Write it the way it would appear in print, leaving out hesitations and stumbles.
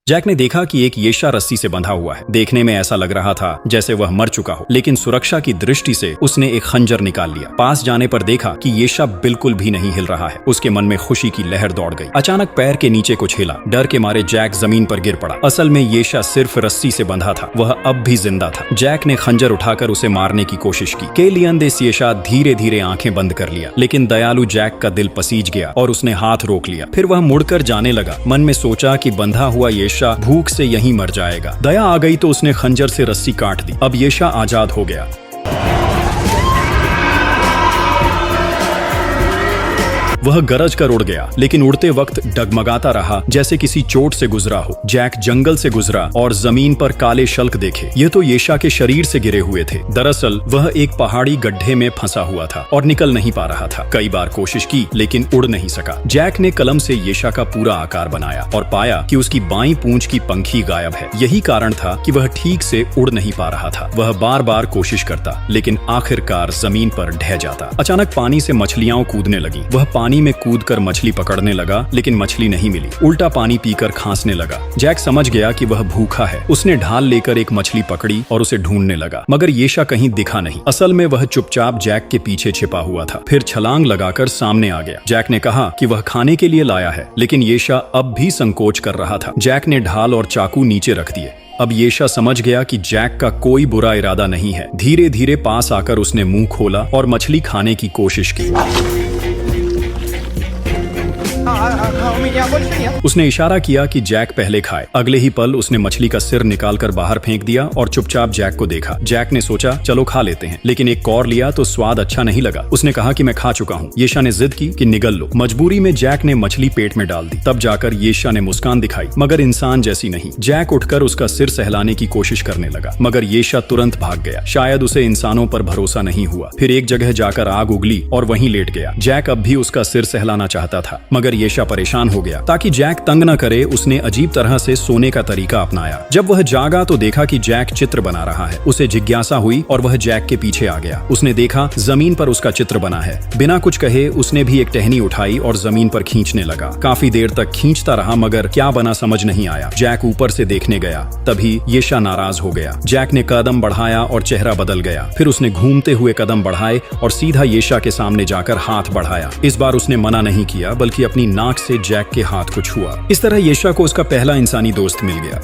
Jack ने देखा कि एक येशा रस्सी से बंधा हुआ है। देखने में ऐसा लग रहा था जैसे वह मर चुका हो, लेकिन सुरक्षा की दृष्टि से उसने एक खंजर निकाल लिया। पास जाने पर देखा कि येशा बिल्कुल भी नहीं हिल रहा है। उसके मन में खुशी की लहर दौड़ गई। अचानक पैर के नीचे कुछ हिला। डर के मारे जैक जमीन पर गिर पड़ा। असल में येशा सिर्फ रस्सी से बंधा था, वह अब भी जिंदा था। जैक ने खंजर उठाकर उसे मारने की कोशिश की। केलियंदेस येशा धीरे धीरे आंखें बंद कर लिया, लेकिन दयालु जैक का दिल पसीज गया और उसने हाथ रोक लिया। फिर वह मुड़कर जाने लगा। मन में सोचा कि बंधा हुआ येशा भूख से यहीं मर जाएगा। दया आ गई तो उसने खंजर से रस्सी काट दी। अब येशा आजाद हो गया। वह गरज कर उड़ गया, लेकिन उड़ते वक्त डगमगाता रहा जैसे किसी चोट से गुजरा हो। जैक जंगल से गुजरा और जमीन पर काले शल्क देखे। ये तो येशा के शरीर से गिरे हुए थे। दरअसल वह एक पहाड़ी गड्ढे में फंसा हुआ था और निकल नहीं पा रहा था। कई बार कोशिश की लेकिन उड़ नहीं सका। जैक ने कलम से येशा का पूरा आकार बनाया और पाया कि उसकी बाईं पूंछ की पंखी गायब है। यही कारण था कि वह ठीक से उड़ नहीं पा रहा था। वह बार बार कोशिश करता, लेकिन आखिरकार जमीन पर ढह जाता। अचानक पानी से मछलियां कूदने लगी। वह पानी में कूदकर मछली पकड़ने लगा, लेकिन मछली नहीं मिली। उल्टा पानी पीकर खांसने लगा। जैक समझ गया कि वह भूखा है। उसने ढाल लेकर एक मछली पकड़ी और उसे ढूंढने लगा, मगर येशा कहीं दिखा नहीं। असल में वह चुपचाप जैक के पीछे छिपा हुआ था। फिर छलांग लगाकर सामने आ गया। जैक ने कहा कि वह खाने के लिए लाया है, लेकिन येशा अब भी संकोच कर रहा था। जैक ने ढाल और चाकू नीचे रख दिए। अब येशा समझ गया कि जैक का कोई बुरा इरादा नहीं है। धीरे धीरे पास आकर उसने मुंह खोला और मछली खाने की कोशिश की। उसने इशारा किया कि जैक पहले खाए। अगले ही पल उसने मछली का सिर निकालकर बाहर फेंक दिया और चुपचाप जैक को देखा। जैक ने सोचा चलो खा लेते हैं, लेकिन एक कौर लिया तो स्वाद अच्छा नहीं लगा। उसने कहा कि मैं खा चुका हूँ। येशा ने जिद की कि निगल लो। मजबूरी में जैक ने मछली पेट में डाल दी। तब जाकर येशा ने मुस्कान दिखाई, मगर इंसान जैसी नहीं। जैक उठकर उसका सिर सहलाने की कोशिश करने लगा, मगर येशा तुरंत भाग गया। शायद उसे इंसानों पर भरोसा नहीं हुआ। फिर एक जगह जाकर आग उगली और वहीं लेट गया। जैक अब भी उसका सिर सहलाना चाहता था, मगर येशा परेशान हो गया। ताकि जैक तंग न करे, उसने अजीब तरह से सोने का तरीका अपनाया। जब वह जागा तो देखा कि जैक चित्र बना रहा है। उसे जिज्ञासा हुई और वह जैक के पीछे आ गया। उसने देखा जमीन पर उसका चित्र बना है। बिना कुछ कहे उसने भी एक टहनी उठाई और जमीन पर खींचने लगा। काफी देर तक खींचता रहा, मगर क्या बना समझ नहीं आया। जैक ऊपर से देखने गया, तभी येशा नाराज हो गया। जैक ने कदम बढ़ाया और चेहरा बदल गया। फिर उसने घूमते हुए कदम बढ़ाए और सीधा येशा के सामने जाकर हाथ बढ़ाया। इस बार उसने मना नहीं किया, बल्कि अपनी नाक से जैक के हाथ को छुआ। इस तरह येशा को उसका पहला इंसानी दोस्त मिल गया।